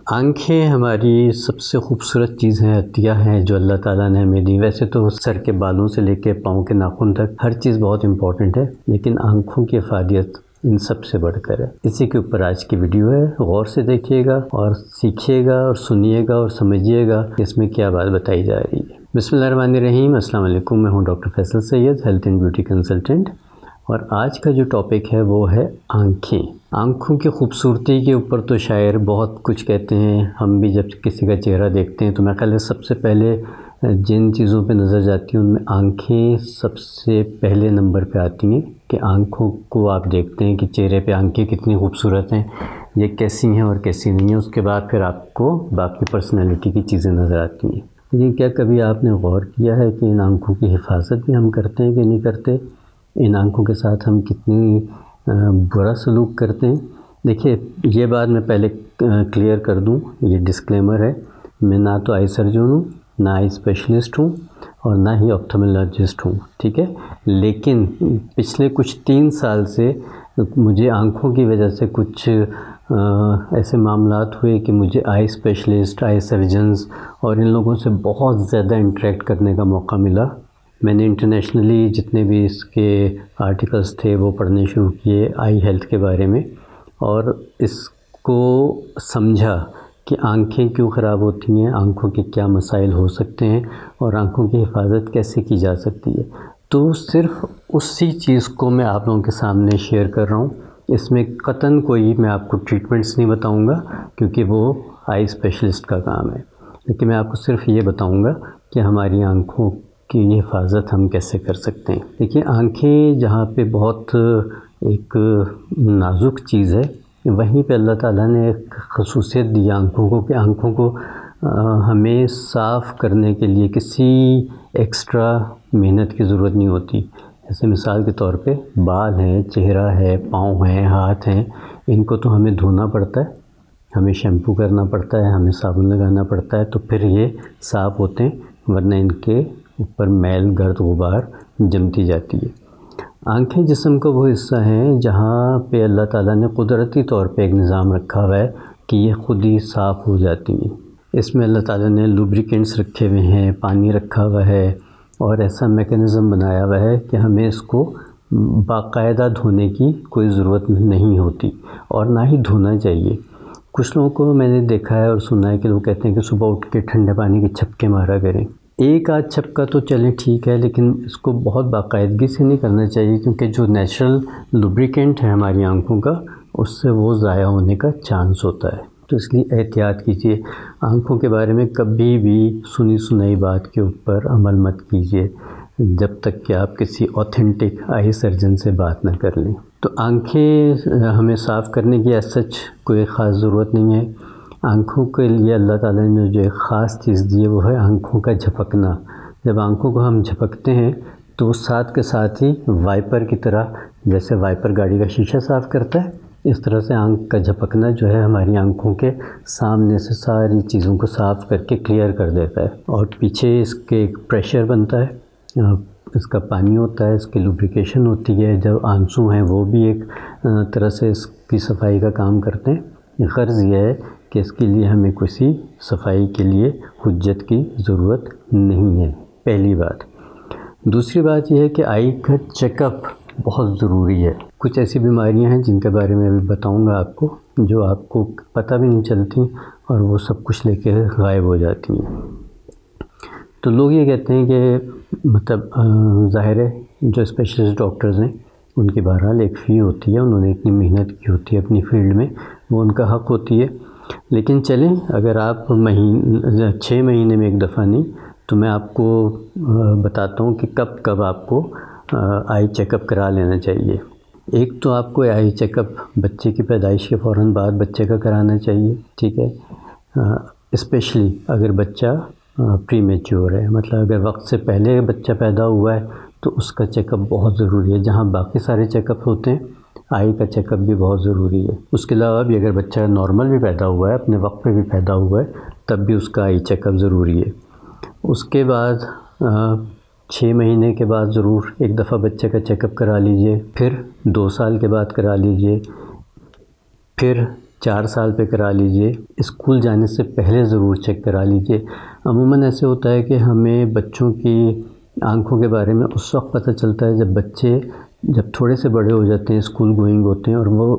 آنکھیں ہماری سب سے خوبصورت چیز ہیں، عطیہ ہیں جو اللہ تعالیٰ نے ہمیں دی۔ ویسے تو سر کے بالوں سے لے کے پاؤں کے ناخن تک ہر چیز بہت امپورٹنٹ ہے، لیکن آنکھوں کی افادیت ان سب سے بڑھ کر ہے۔ اسی کے اوپر آج کی ویڈیو ہے، غور سے دیکھیے گا اور سیکھیے گا اور سنیے گا اور سمجھیے گا کہ اس میں کیا بات بتائی جا رہی ہے۔ بسم اللہ الرحمن الرحیم۔ السلام علیکم، میں ہوں doctor Faisal Syed, health and beauty consultant, اور آج کا جو ٹاپک ہے وہ ہے آنکھیں۔ آنکھوں کی خوبصورتی کے اوپر تو شاعر بہت کچھ کہتے ہیں، ہم بھی جب کسی کا چہرہ دیکھتے ہیں تو میں خیال ہے سب سے پہلے جن چیزوں پہ نظر جاتی ہیں ان میں آنکھیں سب سے پہلے نمبر پہ آتی ہیں، کہ آنکھوں کو آپ دیکھتے ہیں کہ چہرے پہ آنکھیں کتنی خوبصورت ہیں، یہ کیسی ہیں اور کیسی نہیں ہیں، اس کے بعد پھر آپ کو باقی پرسنالٹی کی چیزیں نظر آتی ہیں۔ لیکن کیا کبھی آپ نے غور کیا ہے کہ ان آنکھوں کی حفاظت بھی ہم کرتے ہیں کہ نہیں کرتے؟ ان آنکھوں کے ساتھ ہم کتنی برا سلوک کرتے ہیں؟ دیکھیے، یہ بات میں پہلے کلیئر کر دوں، یہ ڈسکلیمر ہے، میں نہ تو آئی سرجن ہوں، نہ آئی اسپیشلسٹ ہوں، اور نہ ہی آپتھلمولوجسٹ ہوں، ٹھیک ہے؟ لیکن پچھلے کچھ 3 سال سے مجھے آنکھوں کی وجہ سے کچھ ایسے معاملات ہوئے کہ مجھے آئی اسپیشلسٹ، آئی سرجنز اور ان لوگوں سے بہت زیادہ انٹریکٹ کرنے کا موقع ملا۔ میں نے انٹرنیشنلی جتنے بھی اس کے آرٹیکلس تھے وہ پڑھنے شروع کیے آئی ہیلتھ کے بارے میں، اور اس کو سمجھا کہ آنکھیں کیوں خراب ہوتی ہیں، آنکھوں کے کیا مسائل ہو سکتے ہیں، اور آنکھوں کی حفاظت کیسے کی جا سکتی ہے۔ تو صرف اسی چیز کو میں آپ لوگوں کے سامنے شیئر کر رہا ہوں۔ اس میں قطعاً کوئی میں آپ کو ٹریٹمنٹس نہیں بتاؤں گا، کیونکہ وہ آئی اسپیشلسٹ کا کام ہے، لیکن میں آپ کو صرف یہ بتاؤں گا کہ ہماری آنکھوں کی حفاظت ہم کیسے کر سکتے ہیں۔ دیکھیے، آنکھیں جہاں پہ بہت ایک نازک چیز ہے، وہیں پہ اللہ تعالیٰ نے ایک خصوصیت دی آنکھوں کو، کہ آنکھوں کو ہمیں صاف کرنے کے لیے کسی ایکسٹرا محنت کی ضرورت نہیں ہوتی۔ جیسے مثال کے طور پہ بال ہیں، چہرہ ہے، پاؤں ہیں، ہاتھ ہیں، ان کو تو ہمیں دھونا پڑتا ہے، ہمیں شیمپو کرنا پڑتا ہے، ہمیں صابن لگانا پڑتا ہے، تو پھر یہ صاف ہوتے ہیں، ورنہ ان کے اوپر میل، گرد، غبار جمتی جاتی ہے۔ آنکھیں جسم کا وہ حصہ ہیں جہاں پہ اللہ تعالیٰ نے قدرتی طور پہ ایک نظام رکھا ہوا ہے کہ یہ خود ہی صاف ہو جاتی ہیں۔ اس میں اللہ تعالیٰ نے لوبریکنٹس رکھے ہوئے ہیں، پانی رکھا ہوا ہے، اور ایسا میکینزم بنایا ہوا ہے کہ ہمیں اس کو باقاعدہ دھونے کی کوئی ضرورت نہیں ہوتی، اور نہ ہی دھونا چاہیے۔ کچھ لوگوں کو میں نے دیکھا ہے اور سنا ہے کہ لوگ کہتے ہیں کہ صبح اٹھ کے ٹھنڈے پانی کے چھپکے مارا کریں۔ ایک آدھ چھپکا تو چلیں ٹھیک ہے، لیکن اس کو بہت باقاعدگی سے نہیں کرنا چاہیے، کیونکہ جو نیچرل لوبریکنٹ ہے ہماری آنکھوں کا، اس سے وہ ضائع ہونے کا چانس ہوتا ہے، تو اس لیے احتیاط کیجیے۔ آنکھوں کے بارے میں کبھی بھی سنی سنائی بات کے اوپر عمل مت کیجیے جب تک کہ آپ کسی اوتھینٹک آئی سرجن سے بات نہ کر لیں۔ تو آنکھیں ہمیں صاف کرنے کی ایز سچ کوئی خاص ضرورت نہیں ہے۔ آنکھوں کے لیے اللہ تعالیٰ نے جو ایک خاص چیز دی ہے وہ ہے آنکھوں کا جھپکنا۔ جب آنکھوں کو ہم جھپکتے ہیں تو وہ ساتھ کے ساتھ ہی وائپر کی طرح، جیسے وائپر گاڑی کا شیشہ صاف کرتا ہے، اس طرح سے آنکھ کا جھپکنا جو ہے ہماری آنکھوں کے سامنے سے ساری چیزوں کو صاف کر کے کلیئر کر دیتا ہے، اور پیچھے اس کے ایک پریشر بنتا ہے، اس کا پانی ہوتا ہے، اس کی لوبریکیشن ہوتی ہے، جب آنسو ہیں وہ بھی ایک طرح سے اس کی صفائی کا کام کرتے ہیں۔ غرض یہ ہے کہ اس کے لیے ہمیں کسی صفائی کے لیے حجت کی ضرورت نہیں ہے، پہلی بات۔ دوسری بات یہ ہے کہ آئی کا چیک اپ بہت ضروری ہے۔ کچھ ایسی بیماریاں ہیں جن کے بارے میں ابھی بتاؤں گا آپ کو، جو آپ کو پتہ بھی نہیں چلتی اور وہ سب کچھ لے کے غائب ہو جاتی ہیں۔ تو لوگ یہ کہتے ہیں کہ مطلب ظاہر ہے جو اسپیشلسٹ ڈاکٹرز ہیں ان کی بہرحال ایک فی ہوتی ہے، انہوں نے اتنی محنت کی ہوتی ہے اپنی فیلڈ میں، وہ ان کا حق ہوتی ہے۔ لیکن چلیں، اگر آپ 6 مہینے میں ایک دفعہ نہیں، تو میں آپ کو بتاتا ہوں کہ کب کب آپ کو آئی چیک اپ کرا لینا چاہیے۔ ایک تو آپ کو آئی چیک اپ بچے کی پیدائش کے فوراً بعد بچے کا کرانا چاہیے، ٹھیک ہے؟ اسپیشلی اگر بچہ پری میچور ہے، مطلب اگر وقت سے پہلے بچہ پیدا ہوا ہے تو اس کا چیک اپ بہت ضروری ہے۔ جہاں باقی سارے چیک اپ ہوتے ہیں، آئی کا چیک اپ بھی بہت ضروری ہے۔ اس کے علاوہ بھی اگر بچہ نارمل بھی پیدا ہوا ہے، اپنے وقت پہ بھی پیدا ہوا ہے، تب بھی اس کا آئی چیک اپ ضروری ہے۔ اس کے بعد 6 مہینے کے بعد ضرور ایک دفعہ بچے کا چیک اپ کرا لیجئے، پھر 2 سال کے بعد کرا لیجئے، پھر 4 سال پہ کرا لیجئے، اسکول جانے سے پہلے ضرور چیک کرا لیجئے۔ عموماً ایسے ہوتا ہے کہ ہمیں بچوں کی آنکھوں کے بارے میں اس وقت پتہ چلتا ہے جب بچے تھوڑے سے بڑے ہو جاتے ہیں، اسکول گوئنگ ہوتے ہیں، اور وہ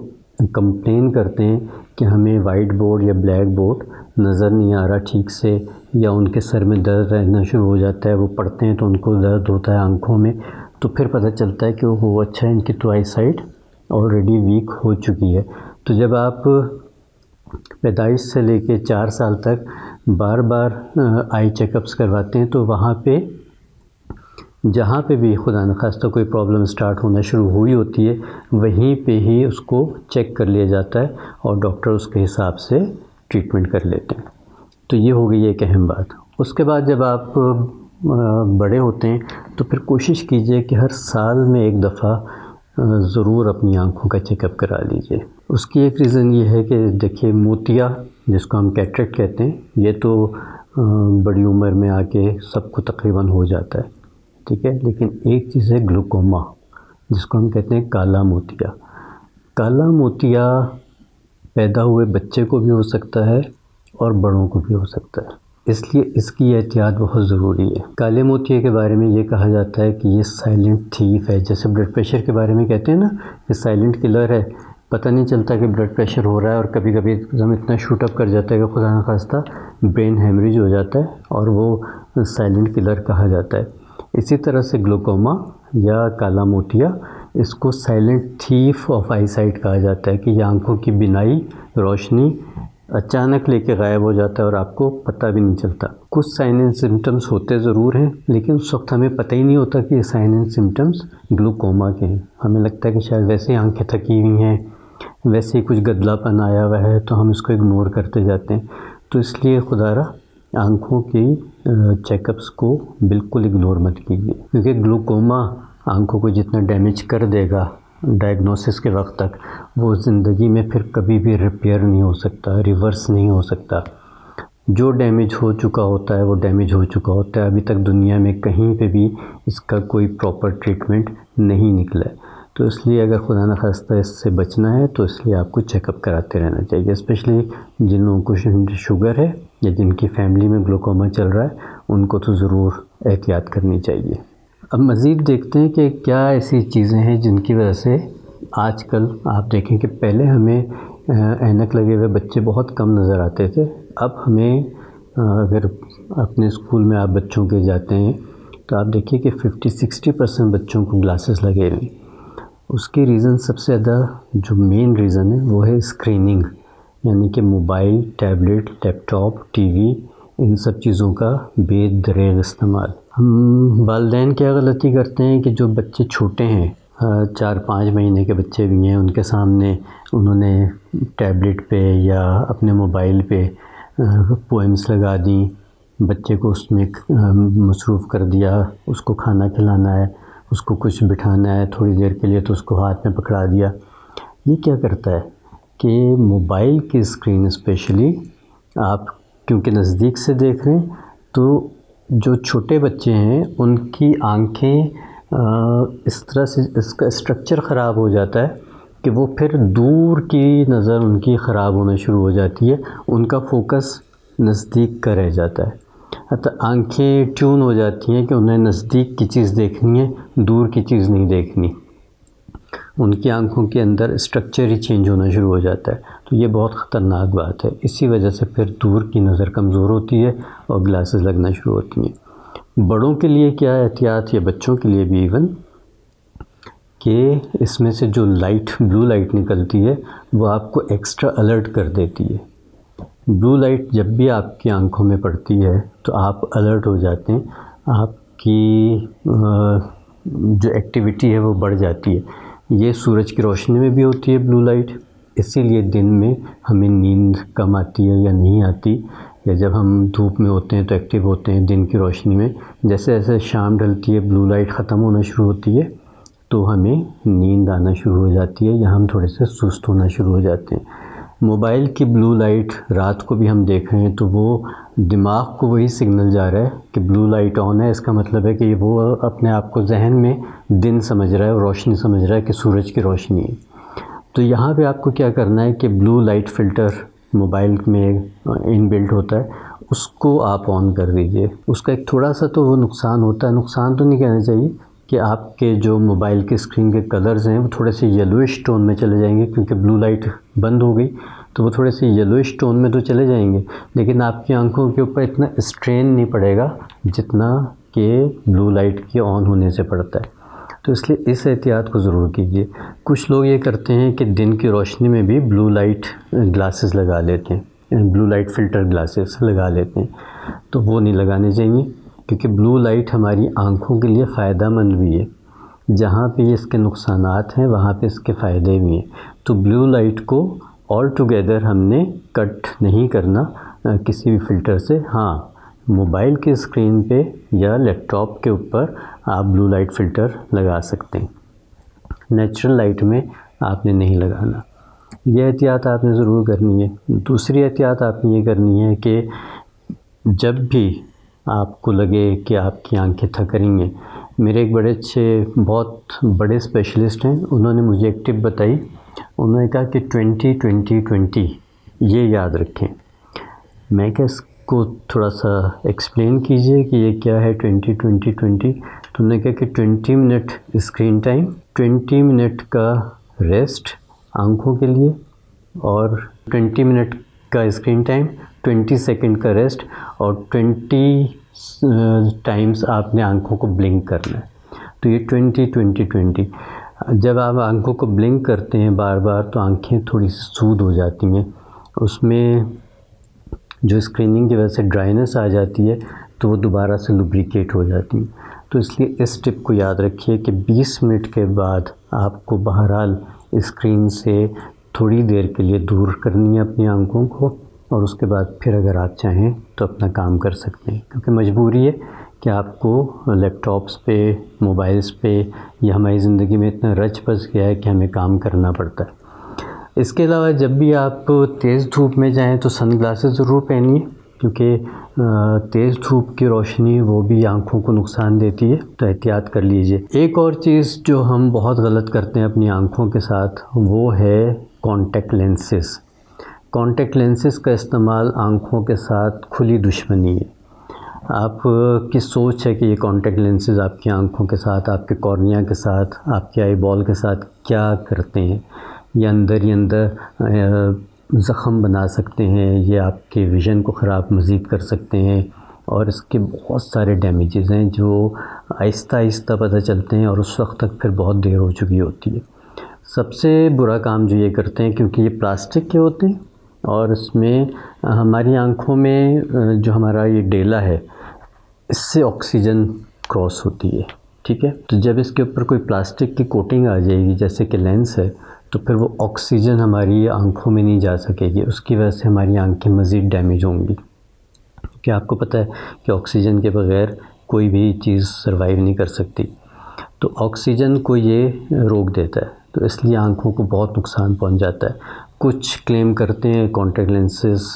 کمپلین کرتے ہیں کہ ہمیں وائٹ بورڈ یا بلیک بورڈ نظر نہیں آ رہا ٹھیک سے، یا ان کے سر میں درد رہنا شروع ہو جاتا ہے، وہ پڑھتے ہیں تو ان کو درد ہوتا ہے آنکھوں میں، تو پھر پتہ چلتا ہے کہ وہ اچھا ان کی تو آئی سائٹ آلریڈی ویک ہو چکی ہے۔ تو جب آپ پیدائش سے لے کے 4 سال تک بار بار آئی چیک اپس کرواتے ہیں، تو وہاں پہ جہاں پہ بھی خدا نخواستہ کوئی پرابلم سٹارٹ ہونا شروع ہوئی ہوتی ہے، وہیں پہ ہی اس کو چیک کر لیا جاتا ہے اور ڈاکٹر اس کے حساب سے ٹریٹمنٹ کر لیتے ہیں۔ تو یہ ہو گئی ایک اہم بات۔ اس کے بعد جب آپ بڑے ہوتے ہیں تو پھر کوشش کیجئے کہ ہر سال میں ایک دفعہ ضرور اپنی آنکھوں کا چیک اپ کرا لیجئے۔ اس کی ایک ریزن یہ ہے کہ دیکھیے موتیا جس کو ہم کیٹریکٹ کہتے ہیں، یہ تو بڑی عمر میں آ کے سب کو تقریباً ہو جاتا ہے، ٹھیک ہے، لیکن ایک چیز ہے گلوکوما جس کو ہم کہتے ہیں کالا موتیا۔ کالا موتیا پیدا ہوئے بچے کو بھی ہو سکتا ہے اور بڑوں کو بھی ہو سکتا ہے، اس لیے اس کی احتیاط بہت ضروری ہے۔ کالے موتیے کے بارے میں یہ کہا جاتا ہے کہ یہ سائلنٹ تھیف ہے، جیسے بلڈ پریشر کے بارے میں کہتے ہیں نا کہ سائلنٹ کلر ہے، پتہ نہیں چلتا کہ بلڈ پریشر ہو رہا ہے، اور کبھی کبھی ایک اتنا شوٹ اپ کر جاتا ہے کہ خدا نخواستہ برین ہیمریج ہو جاتا ہے، اور وہ سائلنٹ کلر کہا جاتا ہے۔ اسی طرح سے گلوکوما یا کالا موتیا، اس کو silent thief of eyesight کہا جاتا ہے کہ یہ آنکھوں کی بینائی، روشنی اچانک لے کے غائب ہو جاتا ہے اور آپ کو پتہ بھی نہیں چلتا۔ کچھ سائن اینڈ سمٹمز ہوتے ضرور ہیں، لیکن اس وقت ہمیں پتہ ہی نہیں ہوتا کہ یہ سائن اینڈ سمٹمز گلوکوما کے ہیں۔ ہمیں لگتا ہے کہ شاید ویسے ہی آنکھیں تھکی ہوئی ہیں، ویسے ہی کچھ گدلا پن آیا ہوا ہے، تو ہم اس کو اگنور کرتے جاتے ہیں۔ تو اس لیے خدا را آنکھوں کی چیک اپس کو بالکل اگنور مت کیجیے، کیونکہ گلوکوما آنکھوں کو جتنا ڈیمیج کر دے گا ڈائگنوسس کے وقت تک، وہ زندگی میں پھر کبھی بھی ریپیئر نہیں ہو سکتا، ریورس نہیں ہو سکتا۔ جو ڈیمیج ہو چکا ہوتا ہے وہ ڈیمیج ہو چکا ہوتا ہے، ابھی تک دنیا میں کہیں پہ بھی اس کا کوئی پراپر ٹریٹمنٹ نہیں نکلا ہے۔ تو اس لیے اگر خدا نخواستہ اس سے بچنا ہے تو اس لیے آپ کو چیک اپ کراتے رہنا چاہیے، اسپیشلی جن لوگوں کو شوگر ہے یا جن کی فیملی میں گلوکوما چل رہا ہے، ان کو تو ضرور احتیاط کرنی چاہیے۔ اب مزید دیکھتے ہیں کہ کیا ایسی چیزیں ہیں جن کی وجہ سے آج کل آپ دیکھیں کہ پہلے ہمیں اینک لگے ہوئے بچے بہت کم نظر آتے تھے، اب ہمیں اگر اپنے اسکول میں آپ بچوں کے جاتے ہیں تو آپ دیکھیے کہ 50-60% بچوں کو گلاسز لگے ہوئے۔ اس کی ریزن سب سے زیادہ جو مین ریزن ہے وہ ہے اسکریننگ، یعنی کہ موبائل، ٹیبلٹ، لیپ ٹاپ، ٹی وی، ان سب چیزوں کا بے دریغ استعمال۔ ہم والدین کیا غلطی کرتے ہیں کہ جو بچے چھوٹے ہیں، 4-5 مہینے کے بچے بھی ہیں، ان کے سامنے انہوں نے ٹیبلٹ پہ یا اپنے موبائل پہ پوئمس لگا دیں، بچے کو اس میں مصروف کر دیا، اس کو کھانا کھلانا ہے، اس کو کچھ بٹھانا ہے تھوڑی دیر کے لیے تو اس کو ہاتھ میں پکڑا دیا۔ یہ کیا کرتا ہے کہ موبائل کی اسکرین اسپیشلی آپ کیونکہ نزدیک سے دیکھ رہے ہیں، تو جو چھوٹے بچے ہیں ان کی آنکھیں اس طرح سے اس کا اسٹرکچر خراب ہو جاتا ہے کہ وہ پھر دور کی نظر ان کی خراب ہونا شروع ہو جاتی ہے، ان کا فوکس نزدیک کا رہ جاتا ہے، حتیٰ آنکھیں ٹیون ہو جاتی ہیں کہ انہیں نزدیک کی چیز دیکھنی ہے، دور کی چیز نہیں دیکھنی، ان کی آنکھوں کے اندر اسٹرکچر ہی چینج ہونا شروع ہو جاتا ہے۔ تو یہ بہت خطرناک بات ہے، اسی وجہ سے پھر دور کی نظر کمزور ہوتی ہے اور گلاسز لگنا شروع ہوتی ہیں۔ بڑوں کے لیے کیا احتیاط، یا بچوں کے لیے بھی ایون، کہ اس میں سے جو لائٹ، بلو لائٹ نکلتی ہے وہ آپ کو ایکسٹرا الرٹ کر دیتی ہے۔ بلو لائٹ جب بھی آپ کی آنکھوں میں پڑتی ہے تو آپ الرٹ ہو جاتے ہیں، آپ کی جو ایکٹیویٹی ہے وہ بڑھ جاتی ہے۔ یہ سورج کی روشنی میں بھی ہوتی ہے بلو لائٹ، اسی لیے دن میں ہمیں نیند کم آتی ہے یا نہیں آتی، یا جب ہم دھوپ میں ہوتے ہیں تو ایکٹیو ہوتے ہیں دن کی روشنی میں، جیسے جیسے شام ڈھلتی ہے بلو لائٹ ختم ہونا شروع ہوتی ہے تو ہمیں نیند آنا شروع ہو جاتی ہے یا ہم تھوڑے سے سست ہونا شروع ہو جاتے ہیں۔ موبائل کی بلو لائٹ رات کو بھی ہم دیکھ رہے ہیں تو وہ دماغ کو وہی سگنل جا رہا ہے کہ بلو لائٹ آن ہے، اس کا مطلب ہے کہ وہ اپنے آپ کو ذہن میں دن سمجھ رہا ہے اور روشنی سمجھ رہا ہے کہ سورج کی روشنی ہے۔ تو یہاں پہ آپ کو کیا کرنا ہے کہ بلو لائٹ فلٹر موبائل میں ان بلٹ ہوتا ہے، اس کو آپ آن کر دیجئے۔ اس کا ایک تھوڑا سا تو وہ نقصان ہوتا ہے، نقصان تو نہیں کہنا چاہیے، کہ آپ کے جو موبائل کے اسکرین کے کلرز ہیں وہ تھوڑے سے یلوئش ٹون میں چلے جائیں گے، کیونکہ بلو لائٹ بند ہو گئی تو وہ تھوڑے سے یلوئش ٹون میں تو چلے جائیں گے، لیکن آپ کی آنکھوں کے اوپر اتنا اسٹرین نہیں پڑے گا جتنا کہ بلو لائٹ کے آن ہونے سے پڑتا ہے۔ تو اس لیے اس احتیاط کو ضرور کیجیے۔ کچھ لوگ یہ کرتے ہیں کہ دن کی روشنی میں بھی بلو لائٹ گلاسز لگا لیتے ہیں، بلو لائٹ فلٹر گلاسز لگا لیتے ہیں، تو وہ نہیں لگانے چاہیے، کیونکہ بلو لائٹ ہماری آنکھوں کے لیے فائدہ مند بھی ہے۔ جہاں پہ اس کے نقصانات ہیں وہاں پہ اس کے فائدے بھی ہیں، تو بلو لائٹ کو آل ٹوگیدر ہم نے کٹ نہیں کرنا کسی بھی فلٹر سے۔ ہاں، موبائل کے اسکرین پہ یا لیپ ٹاپ کے اوپر آپ بلو لائٹ فلٹر لگا سکتے ہیں، نیچرل لائٹ میں آپ نے نہیں لگانا۔ یہ احتیاط آپ نے ضرور کرنی ہے۔ دوسری احتیاط آپ نے یہ کرنی ہے کہ جب بھی آپ کو لگے کہ آپ کی آنکھیں تھک رہی ہیں، میرے ایک بڑے اچھے بہت بڑے اسپیشلسٹ ہیں، انہوں نے مجھے ایک ٹپ بتائی۔ انہوں نے کہا کہ 20-20-20 یہ یاد رکھیں۔ میں کہ اس کو تھوڑا سا ایکسپلین کیجئے کہ یہ کیا ہے 20-20-20۔ تو انہوں نے کہا کہ 20 منٹ اسکرین ٹائم، 20 منٹ کا ریسٹ آنکھوں کے لیے، اور 20 منٹ کا اسکرین ٹائم، 20 سیکنڈ کا ریسٹ، اور 20 ٹائمز آپ نے آنکھوں کو بلنک کرنا ہے۔ تو یہ 20-20-20۔ جب آپ آنکھوں کو بلنک کرتے ہیں بار بار تو آنکھیں تھوڑی سی سود ہو جاتی ہیں، اس میں جو اسکریننگ کی وجہ سے ڈرائنس آ جاتی ہے تو وہ دوبارہ سے لوبریکیٹ ہو جاتی ہیں۔ تو اس لیے اس ٹپ کو یاد رکھیے کہ 20 منٹ کے بعد آپ کو بہرحال اسکرین سے تھوڑی دیر کے لیے دور کرنی ہے اپنی آنکھوں کو، اور اس کے بعد پھر اگر آپ چاہیں تو اپنا کام کر سکتے ہیں، کیونکہ مجبوری ہے کہ آپ کو لیپ ٹاپس پہ، موبائلس پہ، یہ ہماری زندگی میں اتنا رچ بس گیا ہے کہ ہمیں کام کرنا پڑتا ہے۔ اس کے علاوہ جب بھی آپ تیز دھوپ میں جائیں تو سن گلاسز ضرور پہنیے، کیونکہ تیز دھوپ کی روشنی وہ بھی آنکھوں کو نقصان دیتی ہے، تو احتیاط کر لیجئے۔ ایک اور چیز جو ہم بہت غلط کرتے ہیں اپنی آنکھوں کے ساتھ وہ ہے کانٹیکٹ لینسز۔ کانٹیکٹ لینسز کا استعمال آنکھوں کے ساتھ کھلی دشمنی ہے۔ آپ کی سوچ ہے کہ یہ کانٹیکٹ لینسز آپ کی آنکھوں کے ساتھ، آپ کے کارنیا کے ساتھ، آپ کے آئی بال کے ساتھ کیا کرتے ہیں، یہ اندر ہی اندر زخم بنا سکتے ہیں، یہ آپ کے ویژن کو خراب مزید کر سکتے ہیں، اور اس کے بہت سارے ڈیمیجز ہیں جو آہستہ آہستہ پتہ چلتے ہیں، اور اس وقت تک پھر بہت دیر ہو چکی ہوتی ہے۔ سب سے برا کام جو یہ کرتے ہیں، کیونکہ یہ پلاسٹک کے ہوتے ہیں اور اس میں ہماری آنکھوں میں جو ہمارا یہ ڈیلا ہے اس سے آکسیجن کراس ہوتی ہے، ٹھیک ہے؟ تو جب اس کے اوپر کوئی پلاسٹک کی کوٹنگ آ جائے گی جیسے کہ لینس ہے، تو پھر وہ آکسیجن ہماری آنکھوں میں نہیں جا سکے گی، اس کی وجہ سے ہماری آنکھیں مزید ڈیمیج ہوں گی، کہ آپ کو پتہ ہے کہ آکسیجن کے بغیر کوئی بھی چیز سروائیو نہیں کر سکتی، تو آکسیجن کو یہ روک دیتا ہے، تو اس لیے آنکھوں کو بہت نقصان پہنچ جاتا ہے۔ کچھ کلیم کرتے ہیں کانٹیکٹ لینسز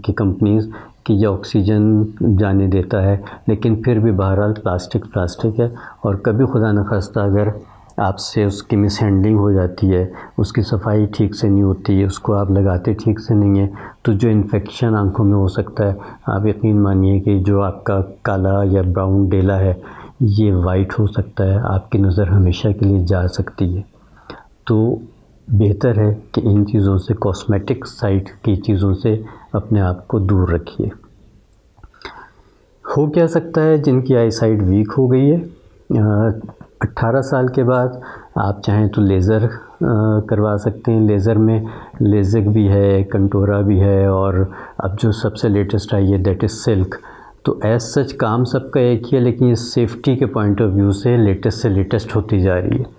کی کمپنیز کہ یہ آکسیجن جانے دیتا ہے، لیکن پھر بھی بہرحال پلاسٹک ہے، اور کبھی خدا نخواستہ اگر آپ سے اس کی مس ہینڈلنگ ہو جاتی ہے، اس کی صفائی ٹھیک سے نہیں ہوتی ہے، اس کو آپ لگاتے ٹھیک سے نہیں ہیں، تو جو انفیکشن آنکھوں میں ہو سکتا ہے، آپ یقین مانیے کہ جو آپ کا کالا یا براؤن ڈیلا ہے یہ وائٹ ہو سکتا ہے، آپ کی نظر ہمیشہ کے لیے جا سکتی ہے۔ تو بہتر ہے کہ ان چیزوں سے، کاسمیٹک سائٹ کی چیزوں سے اپنے آپ کو دور رکھیے۔ ہو کیا سکتا ہے جن کی آئی سائٹ ویک ہو گئی ہے، 18 سال کے بعد آپ چاہیں تو لیزر کروا سکتے ہیں۔ لیزر میں لیزک بھی ہے، کنٹورا بھی ہے، اور اب جو سب سے لیٹسٹ آئی ہے دیٹ از سلک۔ تو ایز سچ کام سب کا ایک ہی ہے، لیکن یہ سیفٹی کے پوائنٹ آف ویو سے لیٹسٹ سے لیٹسٹ ہوتی جا رہی ہے،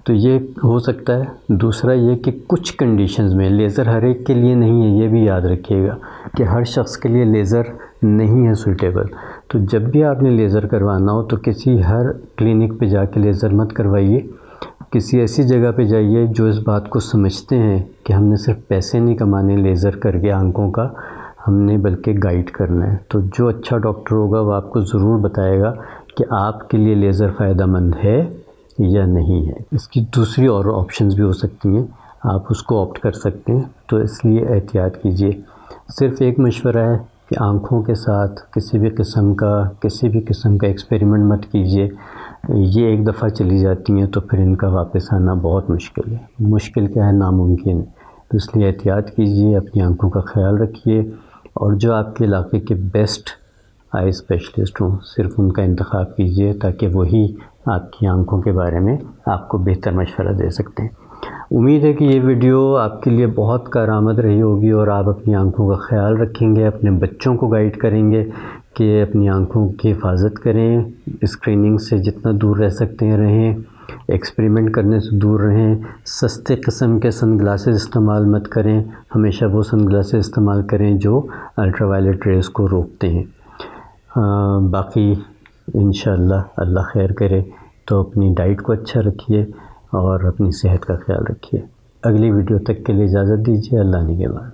تو یہ ہو سکتا ہے۔ دوسرا یہ کہ کچھ کنڈیشنز میں لیزر ہر ایک کے لیے نہیں ہے، یہ بھی یاد رکھیے گا کہ ہر شخص کے لیے لیزر نہیں ہے سوٹیبل۔ تو جب بھی آپ نے لیزر کروانا ہو تو کسی ہر کلینک پہ جا کے لیزر مت کروائیے، کسی ایسی جگہ پہ جائیے جو اس بات کو سمجھتے ہیں کہ ہم نے صرف پیسے نہیں کمانے لیزر کر کے آنکھوں کا، ہم نے بلکہ گائیڈ کرنا ہے۔ تو جو اچھا ڈاکٹر ہوگا وہ آپ کو ضرور بتائے گا کہ آپ کے لیے لیزر فائدہ مند ہے یا نہیں ہے۔ اس کی دوسری اور آپشنز بھی ہو سکتی ہیں، آپ اس کو آپٹ کر سکتے ہیں، تو اس لیے احتیاط کیجیے۔ صرف ایک مشورہ ہے کہ آنکھوں کے ساتھ کسی بھی قسم کا ایکسپیریمنٹ مت کیجیے۔ یہ ایک دفعہ چلی جاتی ہیں تو پھر ان کا واپس آنا بہت مشکل ہے، مشکل کیا ہے، ناممکن ہے۔ تو اس لیے احتیاط کیجیے، اپنی آنکھوں کا خیال رکھیے، اور جو آپ کے علاقے کے بیسٹ آئی اسپیشلسٹ ہوں صرف ان کا انتخاب کیجیے، تاکہ وہی آپ کی آنکھوں کے بارے میں آپ کو بہتر مشورہ دے سکتے ہیں۔ امید ہے کہ یہ ویڈیو آپ کے لیے بہت کارآمد رہی ہوگی، اور آپ اپنی آنکھوں کا خیال رکھیں گے، اپنے بچوں کو گائیڈ کریں گے کہ اپنی آنکھوں کی حفاظت کریں، اسکریننگ سے جتنا دور رہ سکتے ہیں رہیں، ایکسپیریمنٹ کرنے سے دور رہیں، سستے قسم کے سن گلاسز استعمال مت کریں، ہمیشہ وہ سن گلاسز استعمال کریں جو الٹرا وائلٹ ریز کو روکتے ہیں۔ باقی انشاءاللہ اللہ خیر کرے، تو اپنی ڈائٹ کو اچھا رکھیے اور اپنی صحت کا خیال رکھیے۔ اگلی ویڈیو تک کے لیے اجازت دیجیے، اللہ نگہبان۔